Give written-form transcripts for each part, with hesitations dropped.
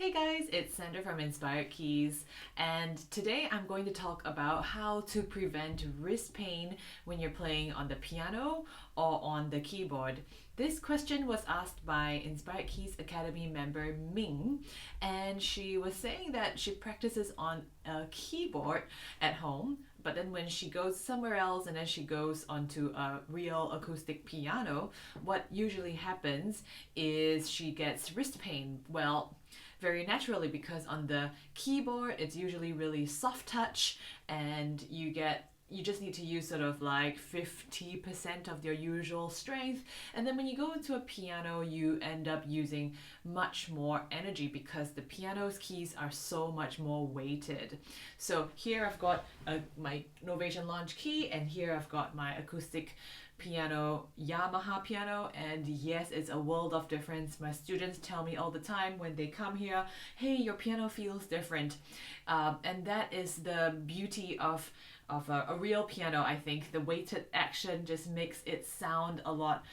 Hey guys, it's Sandra from Inspired Keys, and today I'm going to talk about how to prevent wrist pain when you're playing on the piano or on the keyboard. This question was asked by Inspired Keys Academy member Ming, and she was saying that she practices on a keyboard at home, but then when she goes somewhere else and then she goes onto a real acoustic piano, what usually happens is she gets wrist pain. Well, very naturally, because on the keyboard it's usually really soft touch and you just need to use sort of like 50% of your usual strength, and then when you go into a piano you end up using much more energy because the piano's keys are so much more weighted. So here I've got my Novation Launch key, and here I've got my acoustic piano, Yamaha piano, and yes, it's a world of difference. My students tell me all the time when they come here, hey, your piano feels different, and that is the beauty of a real piano. I think the weighted action just makes it sound a lot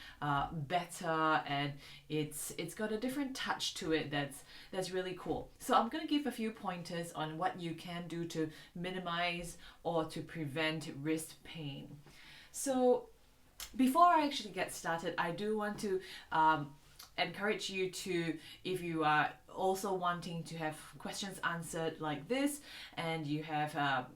better, and it's got a different touch to it that's really cool. So I'm gonna give a few pointers on what you can do to minimize or to prevent wrist pain. So before I actually get started, I do want to encourage you to, if you are also wanting to have questions answered like this, and you have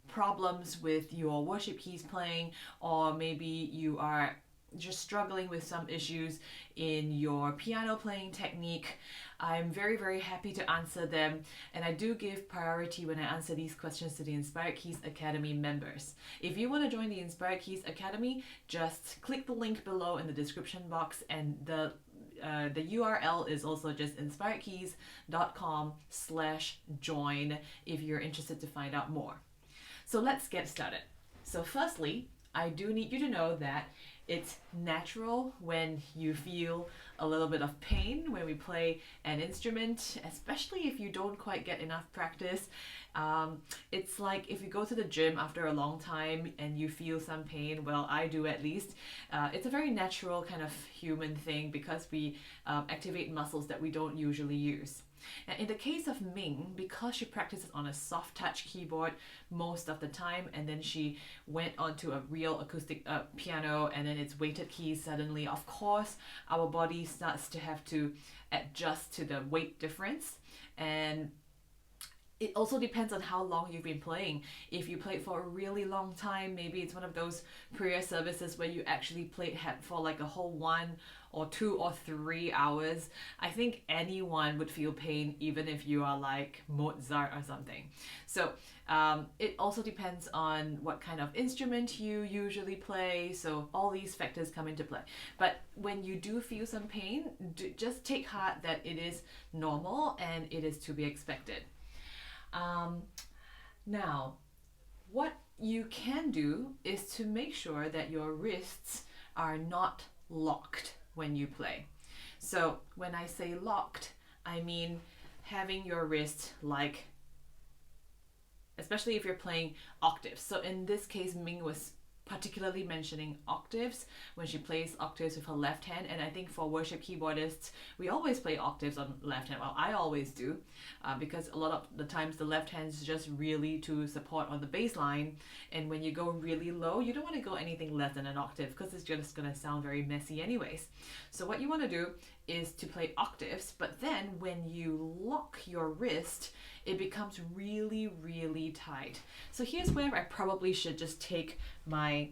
problems with your worship keys playing, or maybe you are just struggling with some issues in your piano playing technique, I'm very, very happy to answer them, and I do give priority when I answer these questions to the Inspired Keys Academy members. If you want to join the Inspired Keys Academy, just click the link below in the description box, and the URL is also just inspiredkeys.com/join if you're interested to find out more. So let's get started. So firstly, I do need you to know that it's natural when you feel a little bit of pain when we play an instrument, especially if you don't quite get enough practice. It's like if you go to the gym after a long time and you feel some pain, well, I do at least. It's a very natural kind of human thing because we activate muscles that we don't usually use. And in the case of Ming, because she practices on a soft touch keyboard most of the time, and then she went onto a real acoustic piano, and then it's weighted keys suddenly, of course our body starts to have to adjust to the weight difference. And it also depends on how long you've been playing. If you played for a really long time, maybe it's one of those prayer services where you actually played for like a whole 1 or 2 or 3 hours. I think anyone would feel pain, even if you are like Mozart or something. So it also depends on what kind of instrument you usually play. So all these factors come into play. But when you do feel some pain, just take heart that it is normal and it is to be expected. Now, what you can do is to make sure that your wrists are not locked when you play. So when I say locked, I mean having your wrist like, especially if you're playing octaves. So in this case, Ming was particularly mentioning octaves when she plays octaves with her left hand, and I think for worship keyboardists we always play octaves on left hand. Well, I always do, because a lot of the times the left hand is just really to support on the bass line, and when you go really low you don't want to go anything less than an octave because it's just going to sound very messy anyways. So what you want to do is to play octaves, but then when you lock your wrist it becomes really, really tight. So here's where I probably should just take my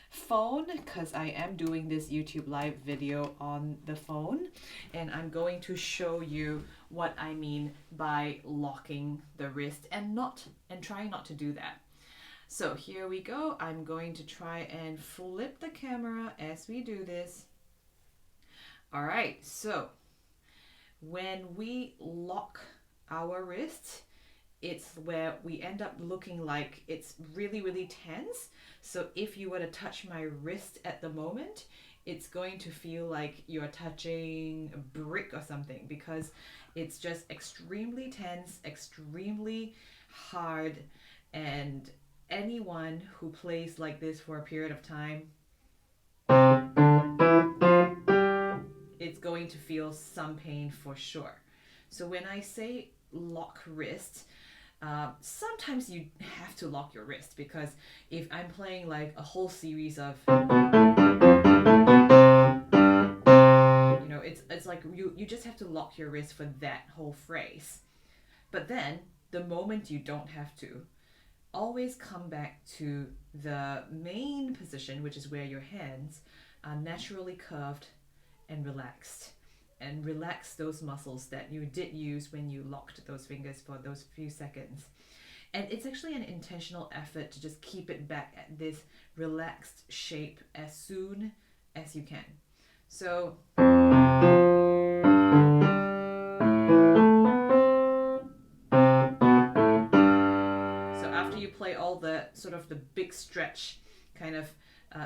phone, because I am doing this YouTube live video on the phone, and I'm going to show you what I mean by locking the wrist and trying not to do that. So here we go. I'm going to try and flip the camera as we do this. All right, so when we lock our wrist, it's where we end up looking like it's really, really tense. So if you were to touch my wrist at the moment, it's going to feel like you're touching a brick or something, because it's just extremely tense, extremely hard, and anyone who plays like this for a period of time, it's going to feel some pain for sure. So when I say lock wrist, sometimes you have to lock your wrist, because if I'm playing like a whole series of, it's like you just have to lock your wrist for that whole phrase. But then the moment you don't have to, always come back to the main position, which is where your hands are naturally curved and relaxed. And relax those muscles that you did use when you locked those fingers for those few seconds. And it's actually an intentional effort to just keep it back at this relaxed shape as soon as you can. So after you play all the sort of the big stretch kind of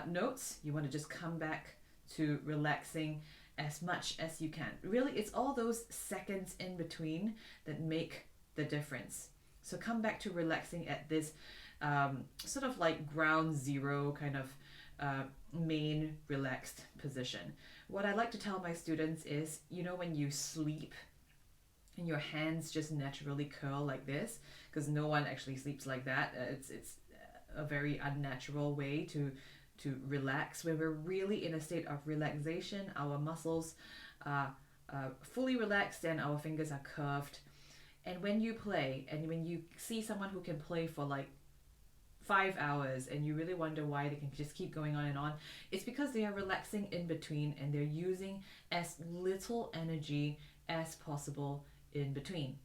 notes, you want to just come back to relaxing as much as you can. Really, it's all those seconds in between that make the difference. So come back to relaxing at this sort of like ground zero kind of main relaxed position. What I like to tell my students is, when you sleep and your hands just naturally curl like this, because no one actually sleeps like that. It's a very unnatural way to relax. When we're really in a state of relaxation, our muscles are fully relaxed and our fingers are curved. And when you play, and when you see someone who can play for like 5 hours and you really wonder why they can just keep going on and on, it's because they are relaxing in between and they're using as little energy as possible in between.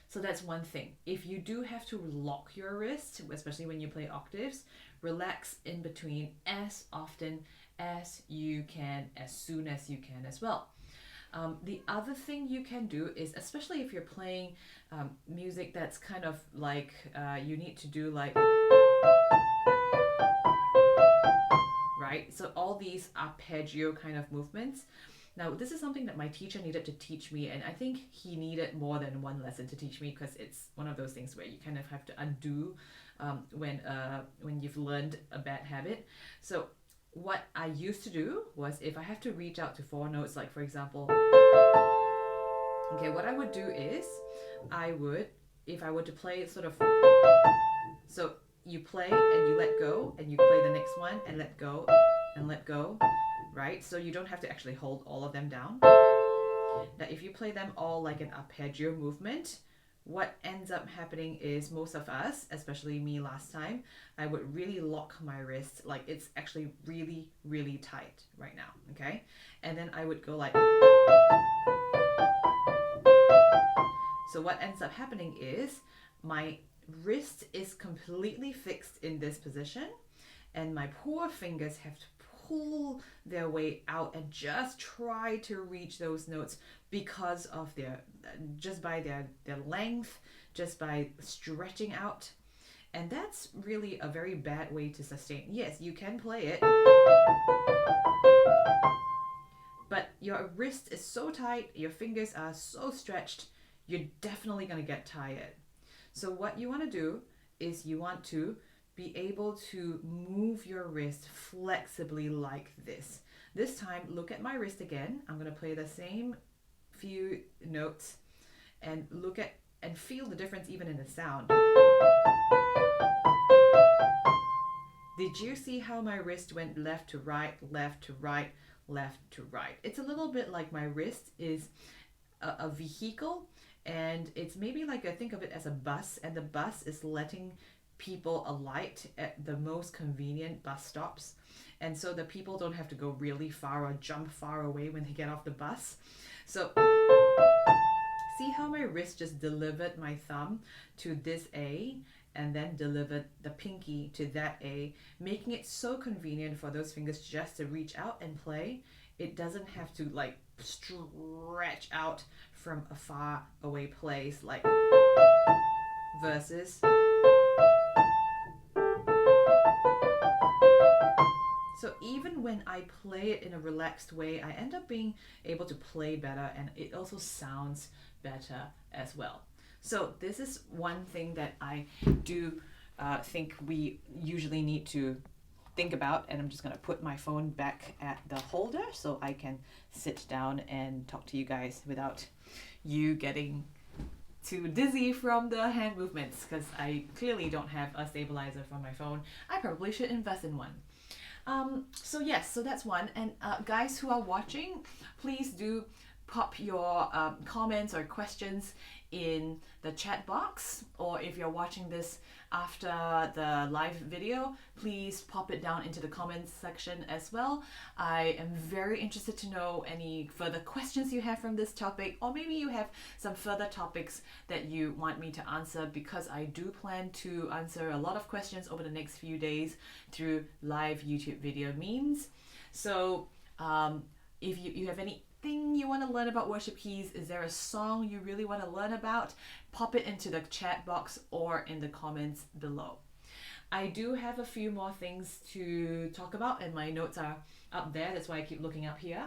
So that's one thing. If you do have to lock your wrist, especially when you play octaves, relax in between as often as you can, as soon as you can as well. The other thing you can do is, especially if you're playing music that's kind of like you need to do like, right? So all these arpeggio kind of movements. Now, this is something that my teacher needed to teach me, and I think he needed more than one lesson to teach me, because it's one of those things where you kind of have to undo when you've learned a bad habit. So what I used to do was, if I have to reach out to 4 notes, like for example, okay, what I would do is, if I were to play sort of, so you play and you let go, and you play the next one and let go and let go, right? So you don't have to actually hold all of them down. Now, if you play them all like an arpeggio movement, what ends up happening is, most of us, especially me last time, I would really lock my wrist, like it's actually really, really tight right now, okay? And then I would go like, so what ends up happening is my wrist is completely fixed in this position, and my poor fingers have to pull their way out and just try to reach those notes because of just by their length, just by stretching out. And that's really a very bad way to sustain. Yes, you can play it, but your wrist is so tight, your fingers are so stretched, you're definitely going to get tired. So what you want to do is, you want to be able to move your wrist flexibly like this. This time, look at my wrist again. I'm going to play the same few notes and look at and feel the difference even in the sound. Did you see how my wrist went left to right, left to right, left to right? It's a little bit like my wrist is a vehicle, and it's maybe like, I think of it as a bus, and the bus is letting people alight at the most convenient bus stops, and so the people don't have to go really far or jump far away when they get off the bus. So see how my wrist just delivered my thumb to this A, and then delivered the pinky to that A, making it so convenient for those fingers just to reach out and play. It doesn't have to like stretch out from a far away place, like versus. So even when I play it in a relaxed way, I end up being able to play better, and it also sounds better as well. So this is one thing that I do think we usually need to think about, and I'm just going to put my phone back at the holder so I can sit down and talk to you guys without you getting too dizzy from the hand movements, because I clearly don't have a stabilizer for my phone. I probably should invest in one. So yes, so that's one. And guys who are watching, please do pop your comments or questions in the chat box, or if you're watching this after the live video, please pop it down into the comments section as well. I am very interested to know any further questions you have from this topic, or maybe you have some further topics that you want me to answer, because I do plan to answer a lot of questions over the next few days through live YouTube video means. So if you have anything you want to learn about worship keys, is there a song you really want to learn about, pop it into the chat box or in the comments below. I do have a few more things to talk about, and my notes are up there, that's why I keep looking up here.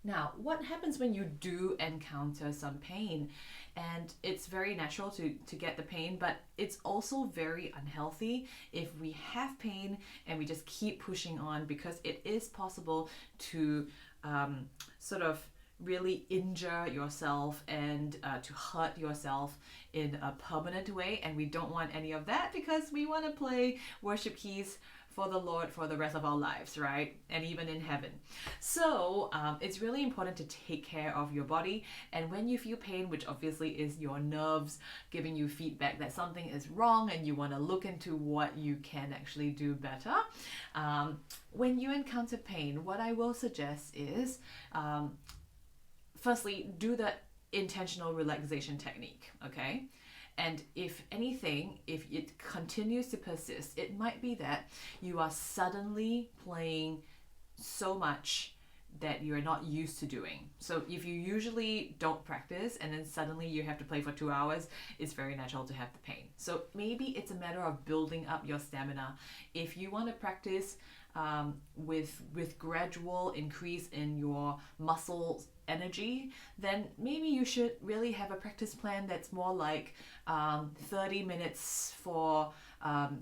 Now, what happens when you do encounter some pain? And it's very natural to get the pain, but it's also very unhealthy if we have pain and we just keep pushing on, because it is possible to sort of really injure yourself and to hurt yourself in a permanent way. And we don't want any of that, because we want to play worship keys for the Lord for the rest of our lives, right? And even in heaven. So it's really important to take care of your body. And when you feel pain, which obviously is your nerves giving you feedback that something is wrong and you want to look into what you can actually do better, when you encounter pain, what I will suggest is, firstly, do the intentional relaxation technique, okay? And if anything, if it continues to persist, it might be that you are suddenly playing so much that you're not used to doing. So if you usually don't practice and then suddenly you have to play for 2 hours, it's very natural to have the pain. So maybe it's a matter of building up your stamina. If you want to practice with gradual increase in your muscle energy, then maybe you should really have a practice plan that's more like 30 minutes for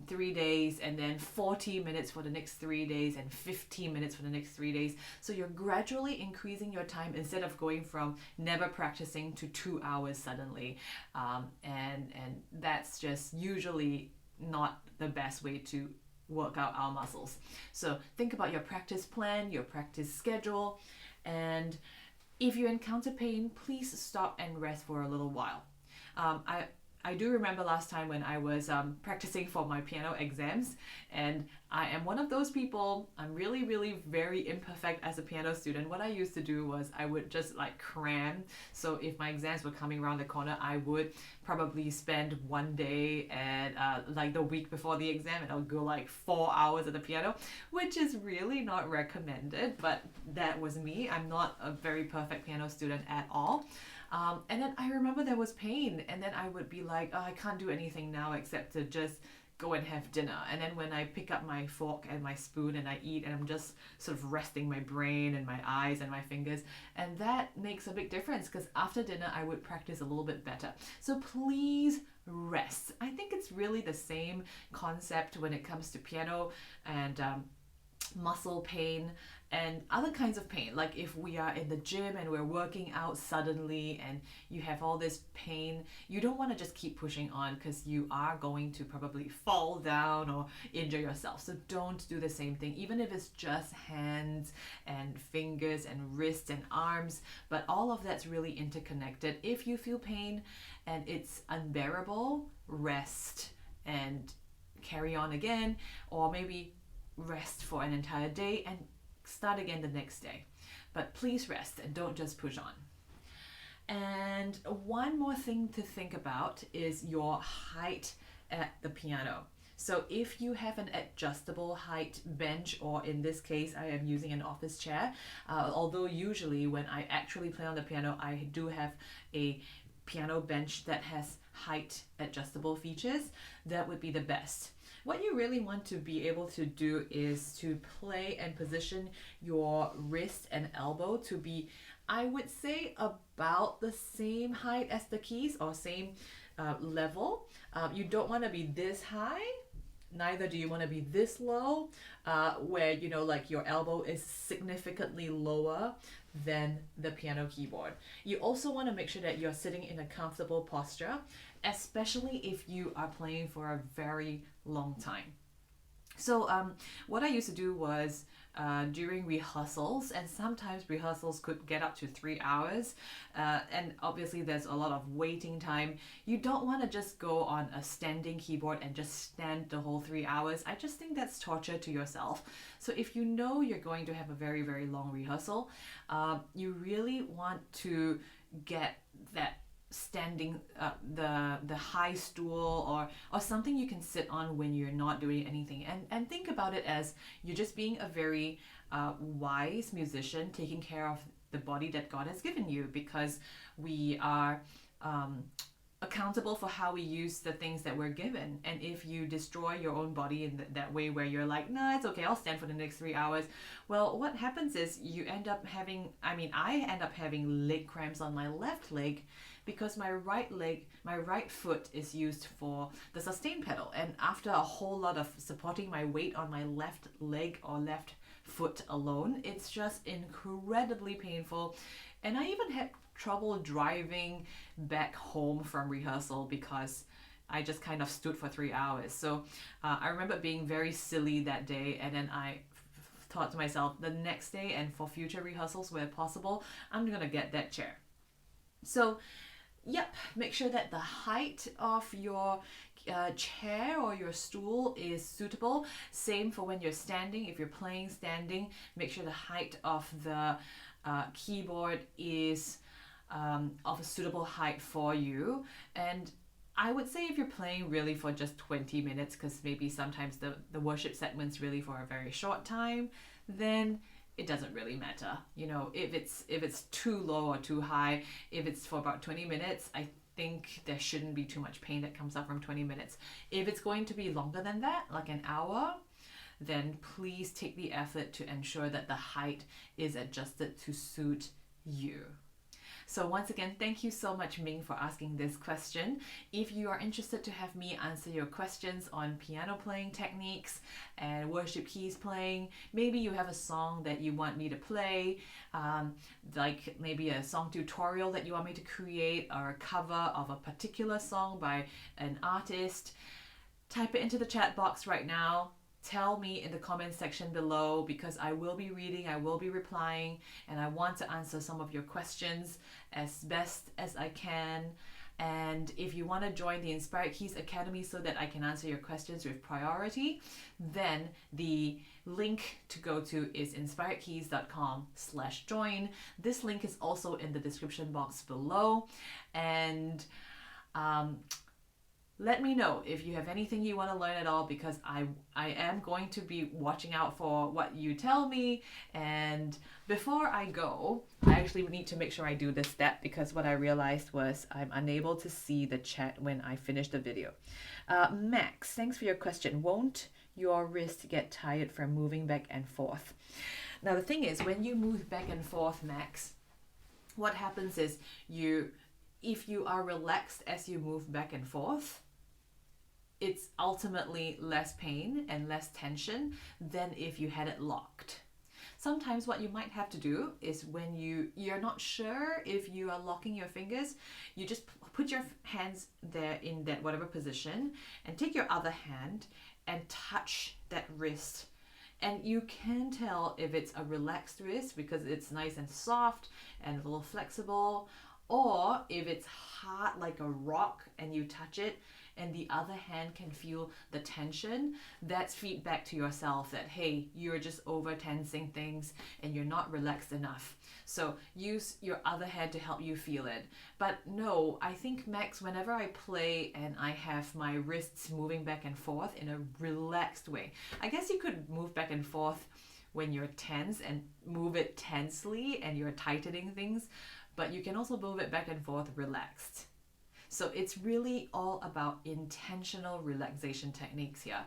3 days, and then 40 minutes for the next 3 days, and 15 minutes for the next 3 days. So you're gradually increasing your time instead of going from never practicing to 2 hours suddenly. And that's just usually not the best way to work out our muscles. So think about your practice plan, your practice schedule, and if you encounter pain, please stop and rest for a little while. I do remember last time when I was practicing for my piano exams, and I am one of those people, I'm really, really very imperfect as a piano student. What I used to do was I would just like cram. So if my exams were coming around the corner, I would probably spend one day and like the week before the exam, and I'll go like 4 hours at the piano, which is really not recommended, but that was me. I'm not a very perfect piano student at all. And then I remember there was pain, and then I would be like, oh, I can't do anything now except to just go and have dinner. And then when I pick up my fork and my spoon and I eat, and I'm just sort of resting my brain and my eyes and my fingers, and that makes a big difference, because after dinner I would practice a little bit better. So please rest. I think it's really the same concept when it comes to piano and muscle pain and other kinds of pain. Like if we are in the gym and we're working out suddenly and you have all this pain, you don't want to just keep pushing on, because you are going to probably fall down or injure yourself. So don't do the same thing, even if it's just hands and fingers and wrists and arms, but all of that's really interconnected. If you feel pain and it's unbearable, rest and carry on again, or maybe rest for an entire day and start again the next day. But please rest and don't just push on. And one more thing to think about is your height at the piano. So if you have an adjustable height bench, or in this case I am using an office chair, although usually when I actually play on the piano I do have a piano bench that has height adjustable features, that would be the best. What you really want to be able to do is to play and position your wrist and elbow to be, I would say, about the same height as the keys, or same level. You don't want to be this high, neither do you want to be this low, where, you know, like your elbow is significantly lower than the piano keyboard. You also want to make sure that you're sitting in a comfortable posture, especially if you are playing for a very long time. So what I used to do was during rehearsals, and sometimes rehearsals could get up to 3 hours, and obviously there's a lot of waiting time. You don't want to just go on a standing keyboard and just stand the whole 3 hours. I just think that's torture to yourself. So if you know you're going to have a very, very long rehearsal, you really want to get that standing, the high stool, or something you can sit on when you're not doing anything, and think about it as you're just being a very wise musician, taking care of the body that God has given you, because we are accountable for how we use the things that we're given. And if you destroy your own body in that way, where you're like, nah, it's okay, I'll stand for the next 3 hours, well, what happens is you end up having, I end up having leg cramps on my left leg, because my right foot is used for the sustain pedal. And after a whole lot of supporting my weight on my left leg or left foot alone, it's just incredibly painful. And I even had trouble driving back home from rehearsal because I just kind of stood for 3 hours. So I remember being very silly that day, and then I thought to myself, the next day and for future rehearsals where possible, I'm gonna get that chair. So yep, make sure that the height of your chair or your stool is suitable. Same for when you're standing. If you're playing standing, make sure the height of the keyboard is of a suitable height for you. And I would say if you're playing really for just 20 minutes, because maybe sometimes the worship segment's really for a very short time, then it doesn't really matter. You know, if it's too low or too high, if it's for about 20 minutes, I think there shouldn't be too much pain that comes up from 20 minutes. If it's going to be longer than that, like an hour, then please take the effort to ensure that the height is adjusted to suit you. So once again, thank you so much, Ming, for asking this question. If you are interested to have me answer your questions on piano playing techniques and worship keys playing, maybe you have a song that you want me to play, like maybe a song tutorial that you want me to create, or a cover of a particular song by an artist, type it into the chat box right now. Tell me in the comments section below, because I will be reading, I will be replying, and I want to answer some of your questions as best as I can. And if you want to join the Inspired Keys Academy so that I can answer your questions with priority, then the link to go to is inspiredkeys.com/join. This link is also in the description box below. And let me know if you have anything you want to learn at all, because I am going to be watching out for what you tell me. And before I go, I actually need to make sure I do this step, because what I realized was I'm unable to see the chat when I finish the video. Max, thanks for your question. Won't your wrist get tired from moving back and forth? Now the thing is, when you move back and forth, Max, what happens is if you are relaxed as you move back and forth, it's ultimately less pain and less tension than if you had it locked. Sometimes what you might have to do is, when you're not sure if you are locking your fingers, you just put your hands there in that whatever position, and take your other hand and touch that wrist. And you can tell if it's a relaxed wrist because it's nice and soft and a little flexible, or if it's hard like a rock and you touch it and the other hand can feel the tension. That's feedback to yourself that, hey, you're just over tensing things and you're not relaxed enough. So use your other hand to help you feel it. But no, I think, Max, whenever I play and I have my wrists moving back and forth in a relaxed way, I guess you could move back and forth when you're tense and move it tensely and you're tightening things, but you can also move it back and forth relaxed. So it's really all about intentional relaxation techniques here.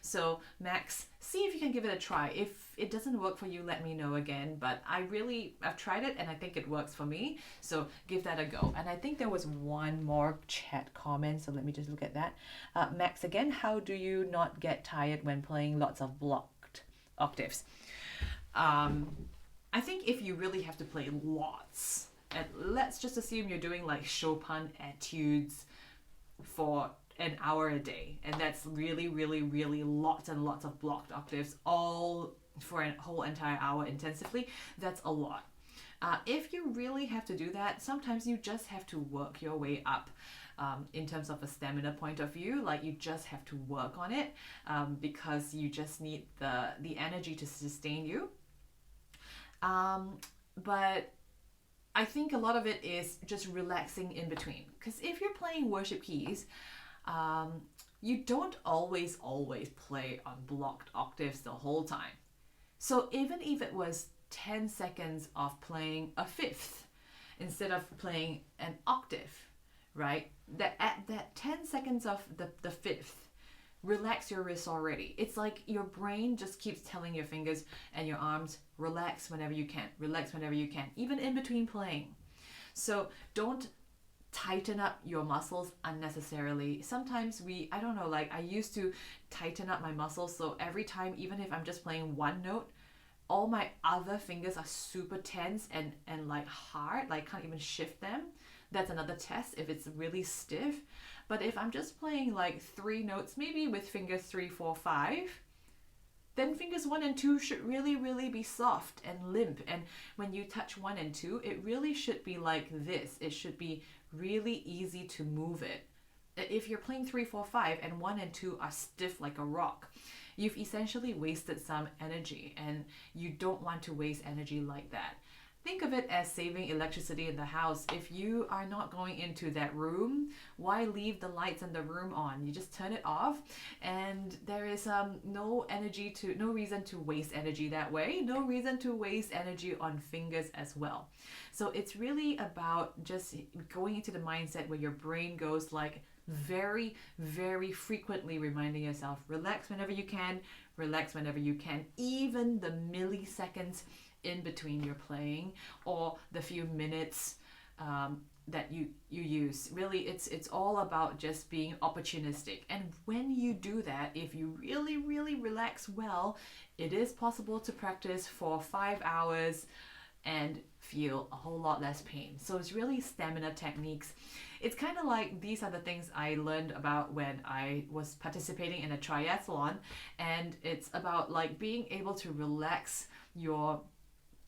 So Max, see if you can give it a try. If it doesn't work for you, let me know again. But I've tried it and I think it works for me. So give that a go. And I think there was one more chat comment. So let me just look at that. Max, again, how do you not get tired when playing lots of blocked octaves? I think if you really have to play lots, and let's just assume you're doing like Chopin etudes for an hour a day, and that's really, really, really lots and lots of blocked octaves, all for a whole entire hour intensively, that's a lot. If you really have to do that, sometimes you just have to work your way up. In terms of a stamina point of view, like you just have to work on it because you just need the energy to sustain you. But I think a lot of it is just relaxing in between. Because if you're playing worship keys, you don't always play on blocked octaves the whole time. So even if it was 10 seconds of playing a fifth instead of playing an octave, right? At that 10 seconds of the fifth, relax your wrists already. It's like your brain just keeps telling your fingers and your arms, relax whenever you can, relax whenever you can, even in between playing. So don't tighten up your muscles unnecessarily. Sometimes I don't know, like I used to tighten up my muscles, so every time, even if I'm just playing one note, all my other fingers are super tense and like hard, like can't even shift them. That's another test if it's really stiff. But if I'm just playing like 3 notes, maybe with fingers 3, 4, 5, then fingers 1 and 2 should really, really be soft and limp. And when you touch 1 and 2, it really should be like this. It should be really easy to move it. If you're playing 3, 4, 5 and 1 and 2 are stiff like a rock, you've essentially wasted some energy, and you don't want to waste energy like that. Think of it as saving electricity in the house. If you are not going into that room, why leave the lights in the room on? You just turn it off, and there is no reason to waste energy that way. No reason to waste energy on fingers as well. So it's really about just going into the mindset where your brain goes like very, very frequently reminding yourself, relax whenever you can, relax whenever you can, even the milliseconds in between your playing or the few minutes that you use. Really, it's all about just being opportunistic. And when you do that, if you really, really relax well, it is possible to practice for 5 hours and feel a whole lot less pain. So it's really stamina techniques. It's kind of like these are the things I learned about when I was participating in a triathlon, and it's about like being able to relax your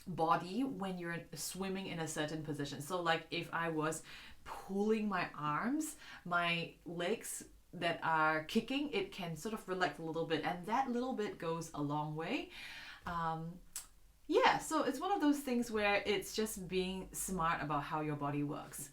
body when you're swimming in a certain position. So like if I was pulling my arms, my legs that are kicking, it can sort of relax a little bit, and that little bit goes a long way. Yeah, so it's one of those things where it's just being smart about how your body works.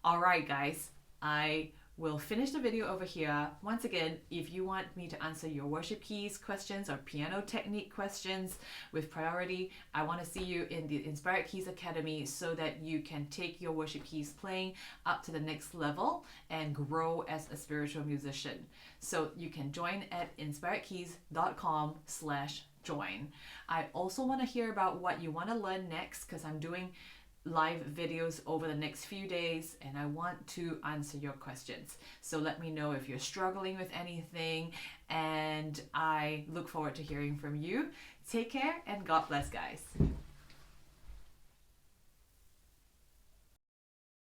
All right, guys, I will finish the video over here. Once again, if you want me to answer your worship keys questions or piano technique questions with priority, I want to see you in the Inspired Keys Academy so that you can take your worship keys playing up to the next level and grow as a spiritual musician. So you can join at inspiredkeys.com/join. I also want to hear about what you want to learn next, because I'm doing live videos over the next few days and I want to answer your questions. So let me know if you're struggling with anything, and I look forward to hearing from you. Take care and God bless, guys.